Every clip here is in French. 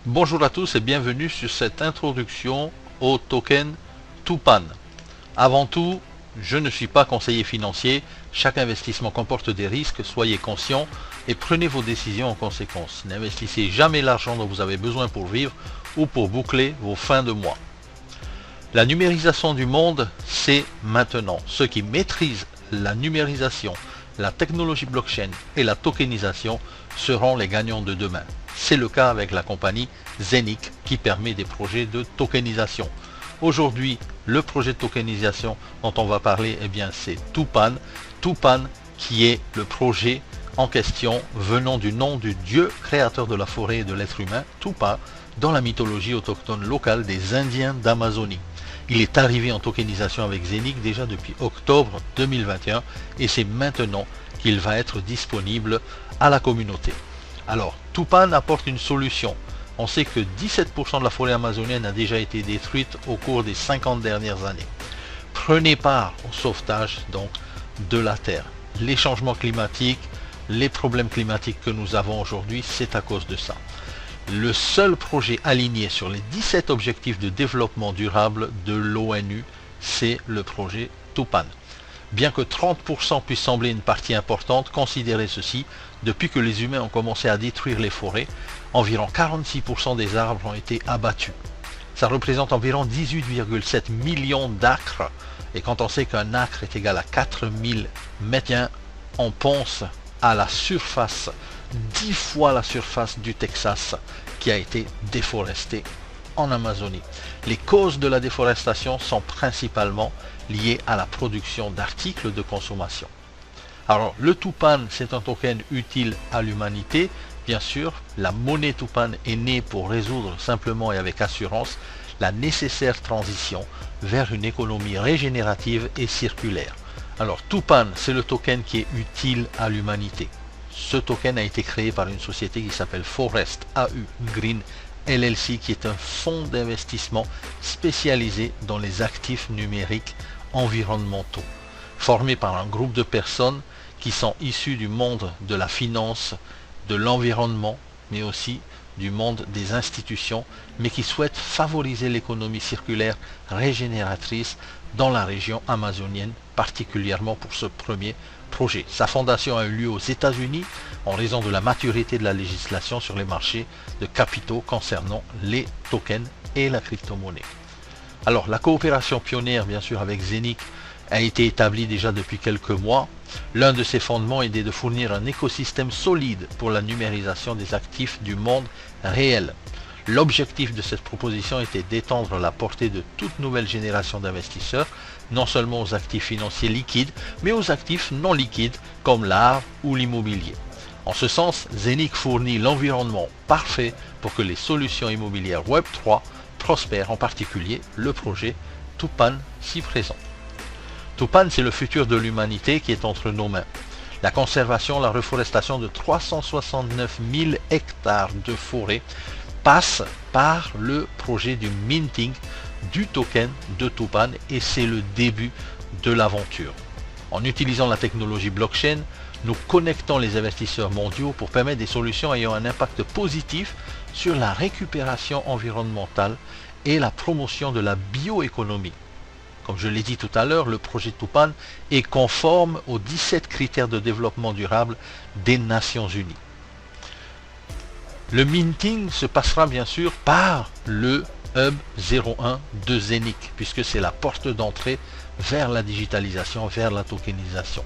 Bonjour à tous et bienvenue sur cette introduction au token Tupan. Avant tout, je ne suis pas conseiller financier, chaque investissement comporte des risques, soyez conscients et prenez vos décisions en conséquence. N'investissez jamais l'argent dont vous avez besoin pour vivre ou pour boucler vos fins de mois. La numérisation du monde, c'est maintenant. Ceux qui maîtrisent la numérisation, la technologie blockchain et la tokenisation seront les gagnants de demain. C'est le cas avec la compagnie Zenic qui permet des projets de tokenisation. Aujourd'hui, le projet de tokenisation dont on va parler, c'est Tupan. Tupan qui est le projet en question venant du nom du dieu créateur de la forêt et de l'être humain, Tupa, dans la mythologie autochtone locale des Indiens d'Amazonie. Il est arrivé en tokenisation avec Zenic déjà depuis octobre 2021 et c'est maintenant qu'il va être disponible à la communauté. Alors, Tupan apporte une solution. On sait que 17% de la forêt amazonienne a déjà été détruite au cours des 50 dernières années. Prenez part au sauvetage donc de la Terre. Les changements climatiques, les problèmes climatiques que nous avons aujourd'hui, c'est à cause de ça. Le seul projet aligné sur les 17 objectifs de développement durable de l'ONU, c'est le projet Tupan. Bien que 30% puisse sembler une partie importante, considérez ceci, depuis que les humains ont commencé à détruire les forêts, environ 46% des arbres ont été abattus. Ça représente environ 18,7 millions d'acres, et quand on sait qu'un acre est égal à 4000 mètres, on pense à la surface, 10 fois la surface du Texas qui a été déforestée en Amazonie. Les causes de la déforestation sont principalement liées à la production d'articles de consommation. Alors, le Tupan, c'est un token utile à l'humanité. Bien sûr, la monnaie Tupan est née pour résoudre simplement et avec assurance la nécessaire transition vers une économie régénérative et circulaire. Alors, Tupan, c'est le token qui est utile à l'humanité. Ce token a été créé par une société qui s'appelle Forest AU Green LLC, qui est un fonds d'investissement spécialisé dans les actifs numériques environnementaux, formé par un groupe de personnes qui sont issues du monde de la finance, de l'environnement, mais aussi du monde des institutions, mais qui souhaitent favoriser l'économie circulaire régénératrice dans la région amazonienne, particulièrement pour ce premier projet. Sa fondation a eu lieu aux États-Unis en raison de la maturité de la législation sur les marchés de capitaux concernant les tokens et la crypto-monnaie. Alors, la coopération pionnière, bien sûr, avec Zenic a été établie déjà depuis quelques mois. L'un de ses fondements est de fournir un écosystème solide pour la numérisation des actifs du monde réel. L'objectif de cette proposition était d'étendre la portée de toute nouvelle génération d'investisseurs, non seulement aux actifs financiers liquides, mais aux actifs non liquides comme l'art ou l'immobilier. En ce sens, Zenic fournit l'environnement parfait pour que les solutions immobilières Web3 prospèrent, en particulier le projet Tupan si présent. Tupan, c'est le futur de l'humanité qui est entre nos mains. La conservation, la reforestation de 369 000 hectares de forêt passe par le projet du minting du token de Tupan et c'est le début de l'aventure. En utilisant la technologie blockchain, nous connectons les investisseurs mondiaux pour permettre des solutions ayant un impact positif sur la récupération environnementale et la promotion de la bioéconomie. Comme je l'ai dit tout à l'heure, le projet Tupan est conforme aux 17 critères de développement durable des Nations Unies. Le minting se passera bien sûr par le Hub 01 de Zenic, puisque c'est la porte d'entrée vers la digitalisation, vers la tokenisation.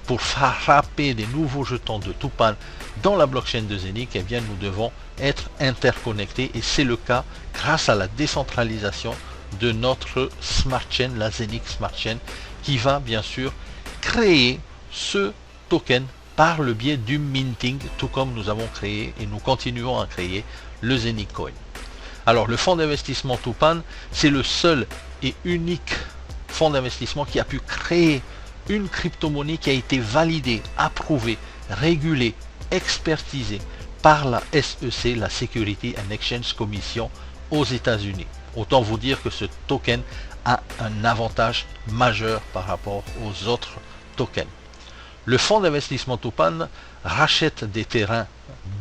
Pour frapper des nouveaux jetons de Tupan dans la blockchain de Zenic, nous devons être interconnectés et c'est le cas grâce à la décentralisation de notre Smart Chain, la Zenic Smart Chain, qui va bien sûr créer ce token par le biais du minting, tout comme nous avons créé et nous continuons à créer le Zenic Coin. Alors le fonds d'investissement Tupan, c'est le seul et unique fonds d'investissement qui a pu créer une crypto-monnaie qui a été validée, approuvée, régulée, expertisée par la SEC, la Security and Exchange Commission aux États-Unis. Autant vous dire que ce token a un avantage majeur par rapport aux autres tokens. Le fonds d'investissement Tupan rachète des terrains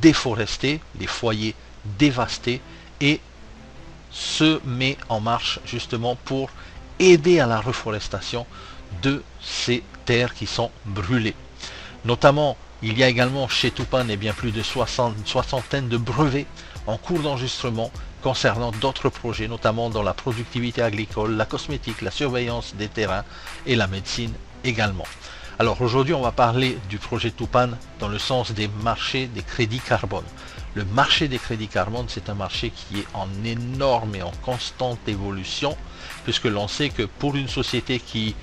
déforestés, les foyers dévastée et se met en marche justement pour aider à la reforestation de ces terres qui sont brûlées. Notamment, il y a également chez Tupan bien plus de une soixantaine de brevets en cours d'enregistrement concernant d'autres projets, notamment dans la productivité agricole, la cosmétique, la surveillance des terrains et la médecine également. Alors aujourd'hui, on va parler du projet Tupan dans le sens des marchés des crédits carbone. Le marché des crédits carbone, c'est un marché qui est en énorme et en constante évolution, puisque l'on sait que pour une société qui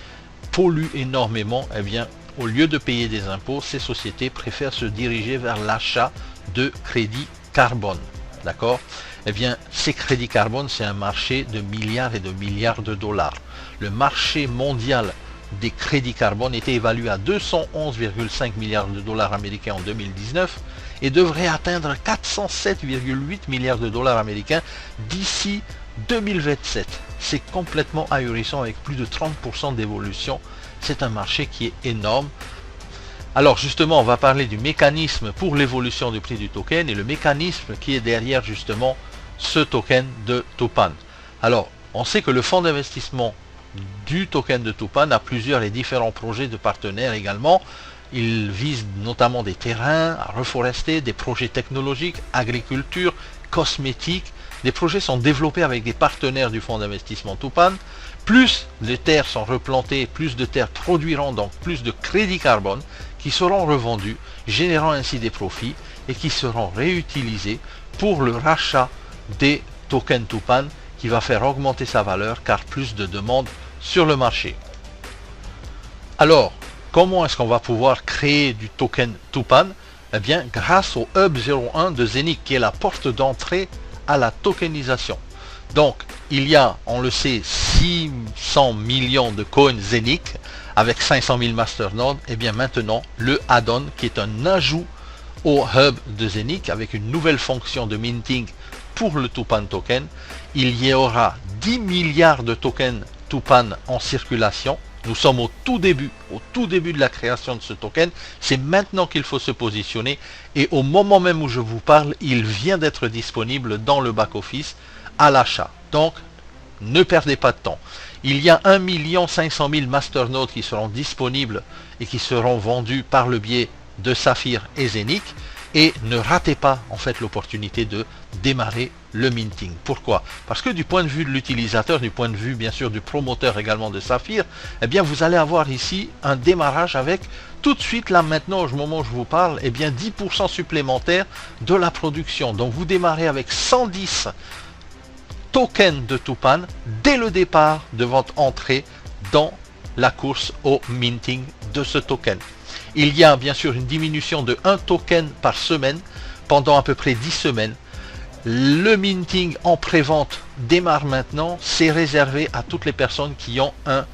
pollue énormément, eh bien, au lieu de payer des impôts, ces sociétés préfèrent se diriger vers l'achat de crédits carbone. D'accord? Eh bien, ces crédits carbone, c'est un marché de milliards et de milliards de dollars. Le marché mondial des crédits carbone était évalué à 211,5 milliards de dollars américains en 2019 et devrait atteindre 407,8 milliards de dollars américains d'ici 2027. C'est complètement ahurissant avec plus de 30% d'évolution. C'est un marché qui est énorme. Alors justement, on va parler du mécanisme pour l'évolution du prix du token et le mécanisme qui est derrière justement ce token de Tupan. Alors, on sait que le fonds d'investissement du token de Tupan a plusieurs et différents projets de partenaires également. Il vise notamment des terrains à reforester, des projets technologiques, agriculture, cosmétique. Les projets sont développés avec des partenaires du fonds d'investissement Tupan. Plus les terres sont replantées, plus de terres produiront donc plus de crédits carbone qui seront revendus, générant ainsi des profits et qui seront réutilisés pour le rachat des tokens Tupan qui va faire augmenter sa valeur car plus de demandes sur le marché. Alors, comment est-ce qu'on va pouvoir créer du token Tupan? Eh bien, grâce au Hub 01 de Zenic qui est la porte d'entrée à la tokenisation. Donc, il y a, on le sait, 600 millions de coins Zenic avec 500 000 masternodes. Et bien maintenant, le add-on qui est un ajout au Hub de Zenic avec une nouvelle fonction de minting pour le Tupan token. Il y aura 10 milliards de tokens Tupan en circulation. Nous sommes au tout début de la création de ce token. C'est maintenant qu'il faut se positionner. Et au moment même où je vous parle, il vient d'être disponible dans le back-office à l'achat. Donc, ne perdez pas de temps. Il y a 1 500 000 masternodes qui seront disponibles et qui seront vendus par le biais de Saphir et Zenic. Et ne ratez pas en fait l'opportunité de démarrer le minting. Pourquoi? Parce que du point de vue de l'utilisateur, du point de vue bien sûr du promoteur également de Saphir, eh bien vous allez avoir ici un démarrage avec tout de suite là maintenant au moment où je vous parle, eh bien 10% supplémentaire de la production. Donc vous démarrez avec 110 tokens de Tupan dès le départ de votre entrée dans la course au minting de ce token. Il y a bien sûr une diminution de 1 token par semaine pendant à peu près 10 semaines. Le minting en pré-vente démarre maintenant. C'est réservé à toutes les personnes qui ont un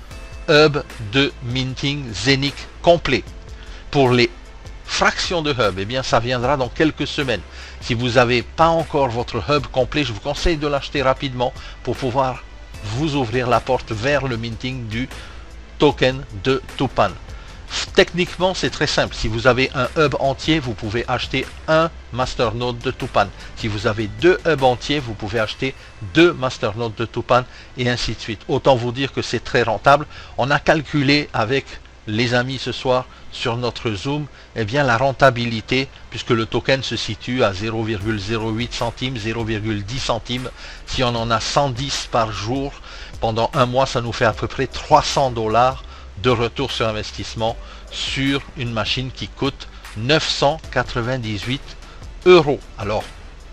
hub de minting Zenic complet. Pour les fractions de hub, eh bien ça viendra dans quelques semaines. Si vous n'avez pas encore votre hub complet, je vous conseille de l'acheter rapidement pour pouvoir vous ouvrir la porte vers le minting du token de Tupan. Techniquement, c'est très simple. Si vous avez un hub entier, vous pouvez acheter un masternode de Tupan. Si vous avez 2 hubs entiers, vous pouvez acheter 2 masternodes de Tupan et ainsi de suite. Autant vous dire que c'est très rentable. On a calculé avec les amis ce soir sur notre Zoom, eh bien la rentabilité, puisque le token se situe à 0,08 centimes, 0,10 centimes. Si on en a 110 par jour, pendant un mois, ça nous fait à peu près 300 $ de retour sur investissement sur une machine qui coûte 998 €. Alors,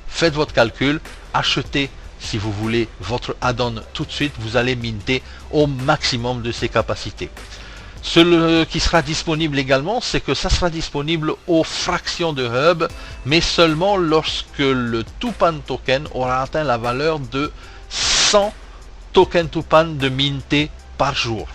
faites votre calcul, achetez si vous voulez votre add-on tout de suite, vous allez minter au maximum de ses capacités. Ce qui sera disponible également, c'est que ça sera disponible aux fractions de hub, mais seulement lorsque le Tupan token aura atteint la valeur de 100 tokens Tupan de minté par jour.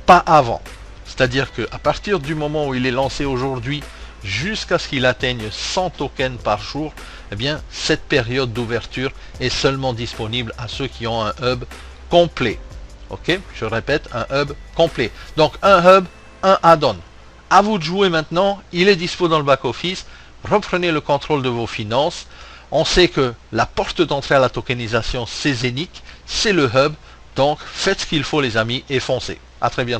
Pas avant. C'est-à-dire qu'à partir du moment où il est lancé aujourd'hui jusqu'à ce qu'il atteigne 100 tokens par jour, eh bien cette période d'ouverture est seulement disponible à ceux qui ont un hub complet. Ok, je répète, un hub complet. Donc un hub, un add-on. À vous de jouer maintenant, il est dispo dans le back-office. Reprenez le contrôle de vos finances. On sait que la porte d'entrée à la tokenisation, c'est Zenic, c'est le hub. Donc faites ce qu'il faut les amis et foncez. À très bientôt.